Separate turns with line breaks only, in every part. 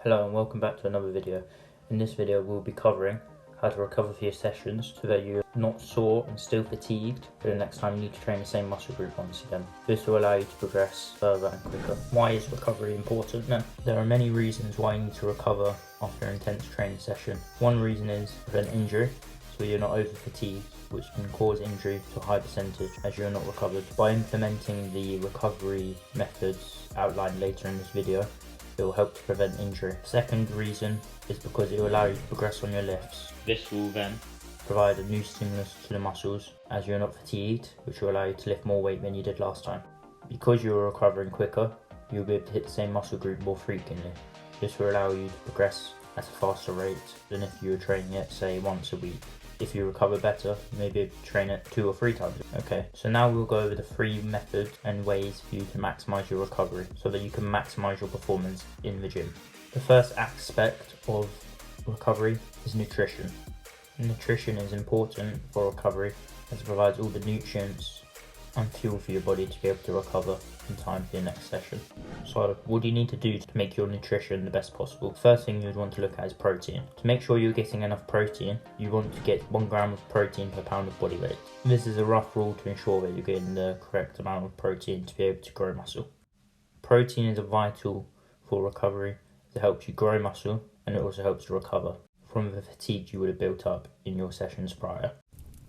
Hello and welcome back to another video. In this video we'll be covering how to recover for your sessions so that you're not sore and still fatigued for the next time you need to train the same muscle group once again. This will allow you to progress further and quicker. Why is recovery important? Now, there are many reasons why you need to recover after an intense training session. One reason is prevent injury, so you're not over fatigued, which can cause injury to a high percentage as you're not recovered. By implementing the recovery methods outlined later in this video, it will help to prevent injury. Second reason is because it will allow you to progress on your lifts. This will then provide a new stimulus to the muscles as you're not fatigued, which will allow you to lift more weight than you did last time. Because you're recovering quicker, you'll be able to hit the same muscle group more frequently. This will allow you to progress at a faster rate than if you were training it, say, once a week. If you recover better, you may be able to train it 2 or 3 times. Okay, so now we'll go over the 3 methods and ways for you to maximize your recovery so that you can maximize your performance in the gym. The first aspect of recovery is nutrition. Nutrition is important for recovery as it provides all the nutrients and fuel for your body to be able to recover in time for your next session. So what do you need to do to make your nutrition the best possible? First thing you'd want to look at is protein. To make sure you're getting enough protein, you want to get 1 gram of protein per pound of body weight. This is a rough rule to ensure that you're getting the correct amount of protein to be able to grow muscle. Protein is vital for recovery. It helps you grow muscle and it also helps to recover from the fatigue you would have built up in your sessions prior.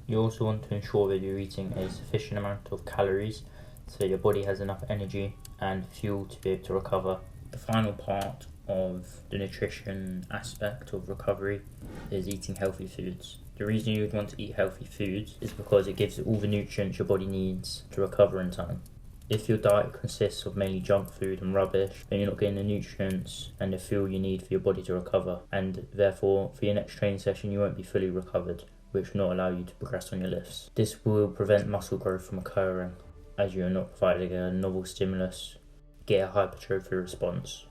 You also want to ensure that you're eating a sufficient amount of calories so that your body has enough energy and fuel to be able to recover. The final part of the nutrition aspect of recovery is eating healthy foods. The reason you would want to eat healthy foods is because it gives all the nutrients your body needs to recover in time. If your diet consists of mainly junk food and rubbish, then you're not getting the nutrients and the fuel you need for your body to recover, and therefore for your next training session you won't be fully recovered, which will not allow you to progress on your lifts. This will prevent muscle growth from occurring as you are not providing a novel stimulus, get a hypertrophy response.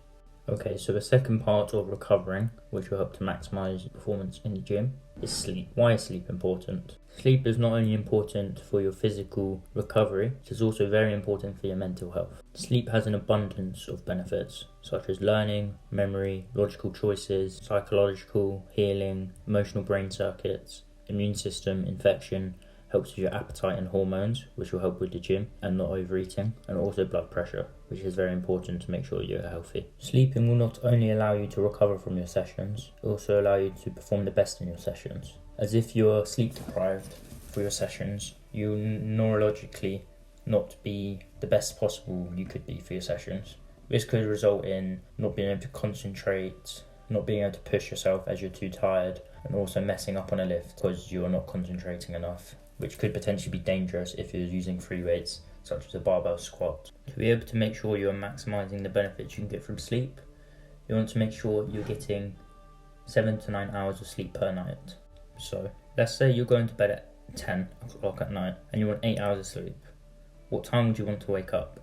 Okay, so the second part of recovering, which will help to maximize performance in the gym, is sleep. Why is sleep important? Sleep is not only important for your physical recovery, it is also very important for your mental health. Sleep has an abundance of benefits, such as learning, memory, logical choices, psychological, healing, emotional brain circuits, immune system, infection, helps with your appetite and hormones, which will help with the gym and not overeating, and also blood pressure, which is very important to make sure you're healthy. Sleeping will not only allow you to recover from your sessions, it will also allow you to perform the best in your sessions. As if you're sleep deprived for your sessions, you'll neurologically not be the best possible you could be for your sessions. This could result in not being able to concentrate, not being able to push yourself as you're too tired, and also messing up on a lift because you're not concentrating enough, which could potentially be dangerous if you're using free weights such as a barbell squat. To be able to make sure you're maximizing the benefits you can get from sleep, you want to make sure you're getting 7 to 9 hours of sleep per night. So let's say you're going to bed at 10 o'clock at night and you want 8 hours of sleep. What time would you want to wake up?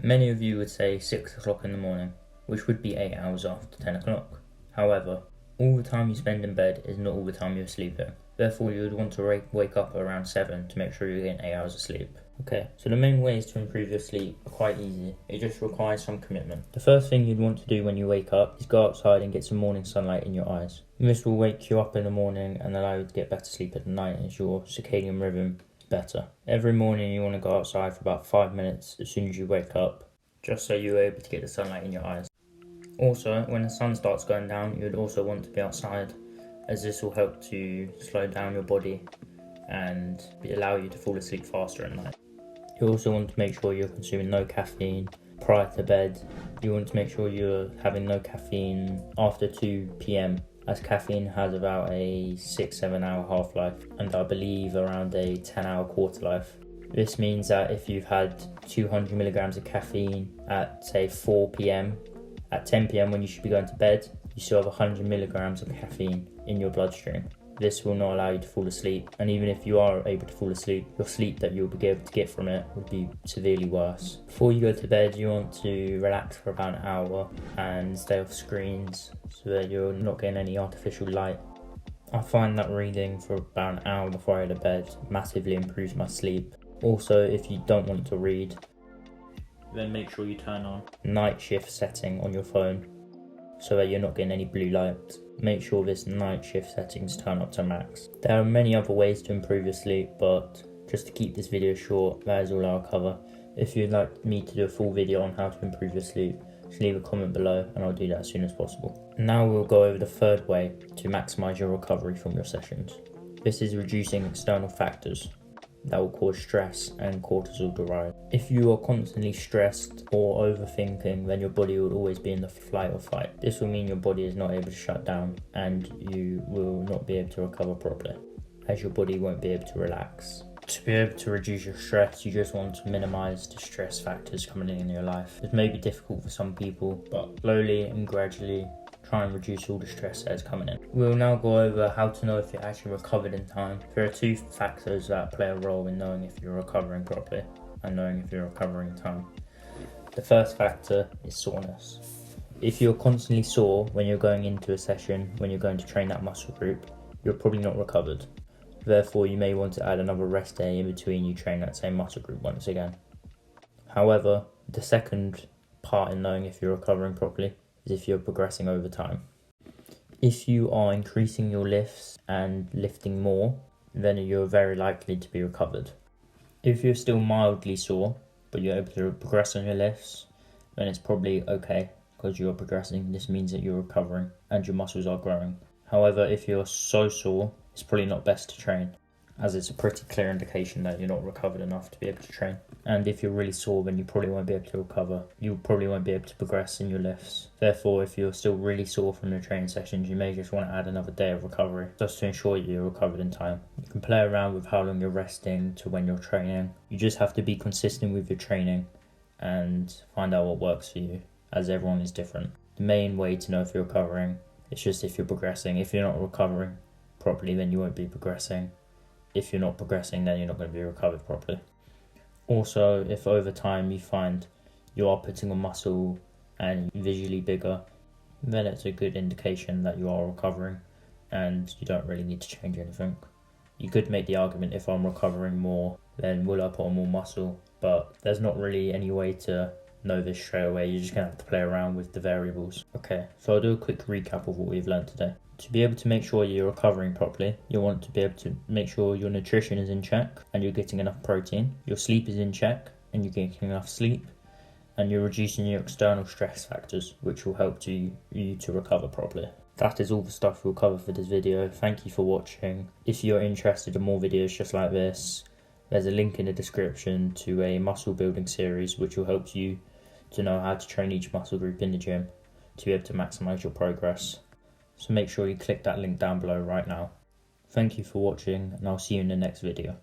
Many of you would say 6 o'clock in the morning, which would be 8 hours after 10 o'clock. However, all the time you spend in bed is not all the time you're sleeping. Therefore, you would want to wake up around 7 to make sure you're getting 8 hours of sleep. Okay, so the main ways to improve your sleep are quite easy. It just requires some commitment. The first thing you'd want to do when you wake up is go outside and get some morning sunlight in your eyes. This will wake you up in the morning and allow you to get better sleep at night as your circadian rhythm is better. Every morning you want to go outside for about 5 minutes as soon as you wake up, just so you're able to get the sunlight in your eyes. Also, when the sun starts going down, you'd also want to be outside, as this will help to slow down your body and allow you to fall asleep faster at night. You also want to make sure you're consuming no caffeine prior to bed. You want to make sure you're having no caffeine after 2 p.m, as caffeine has about a 6-7 hour half-life and I believe around a 10-hour quarter life. This means that if you've had 200 milligrams of caffeine at say 4 p.m, at 10 p.m. when you should be going to bed, you still have 100 milligrams of caffeine in your bloodstream. This will not allow you to fall asleep, and even if you are able to fall asleep, your sleep that you'll be able to get from it will be severely worse. Before you go to bed, you want to relax for about an hour and stay off screens so that you're not getting any artificial light. I find that reading for about an hour before I go to bed massively improves my sleep. Also, if you don't want to read, then make sure you turn on night shift setting on your phone so that you're not getting any blue light. Make sure this night shift settings turn up to max. There are many other ways to improve your sleep, but just to keep this video short, that is all I'll cover. If you'd like me to do a full video on how to improve your sleep, just leave a comment below and I'll do that as soon as possible. Now we'll go over the third way to maximise your recovery from your sessions. This is reducing external factors that will cause stress and cortisol to rise. If you are constantly stressed or overthinking, then your body will always be in the flight or fight. This will mean your body is not able to shut down and you will not be able to recover properly, as your body won't be able to relax. To be able to reduce your stress, you just want to minimise the stress factors coming in your life. It may be difficult for some people, but slowly and gradually try and reduce all the stress that is coming in. We'll now go over how to know if you're actually recovered in time. There are two factors that play a role in knowing if you're recovering properly and knowing if you're recovering in time. The first factor is soreness. If you're constantly sore when you're going into a session, when you're going to train that muscle group, you're probably not recovered. Therefore, you may want to add another rest day in between you train that same muscle group once again. However, the second part in knowing if you're recovering properly is if you're progressing over time. If you are increasing your lifts and lifting more, then you're very likely to be recovered. If you're still mildly sore, but you're able to progress on your lifts, then it's probably okay because you're progressing. This means that you're recovering and your muscles are growing. However, if you're so sore, it's probably not best to train, as it's a pretty clear indication that you're not recovered enough to be able to train. And if you're really sore, then you probably won't be able to recover. You probably won't be able to progress in your lifts. Therefore, if you're still really sore from your training sessions, you may just want to add another day of recovery, just to ensure you're recovered in time. You can play around with how long you're resting to when you're training. You just have to be consistent with your training and find out what works for you, as everyone is different. The main way to know if you're recovering is just if you're progressing. If you're not recovering properly, then you won't be progressing. If you're not progressing, then you're not going to be recovered properly. Also, if over time you find you are putting on muscle and visually bigger, then it's a good indication that you are recovering and you don't really need to change anything. You could make the argument, if I'm recovering more, then will I put on more muscle? But there's not really any way to know this straight away. You're just going to have to play around with the variables. Okay, so I'll do a quick recap of what we've learned today. To be able to make sure you're recovering properly, you want to be able to make sure your nutrition is in check and you're getting enough protein, your sleep is in check and you're getting enough sleep, and you're reducing your external stress factors, which will help you to recover properly. That is all the stuff we'll cover for this video. Thank you for watching. If you're interested in more videos just like this, there's a link in the description to a muscle building series which will help you to know how to train each muscle group in the gym to be able to maximise your progress. So make sure you click that link down below right now. Thank you for watching and I'll see you in the next video.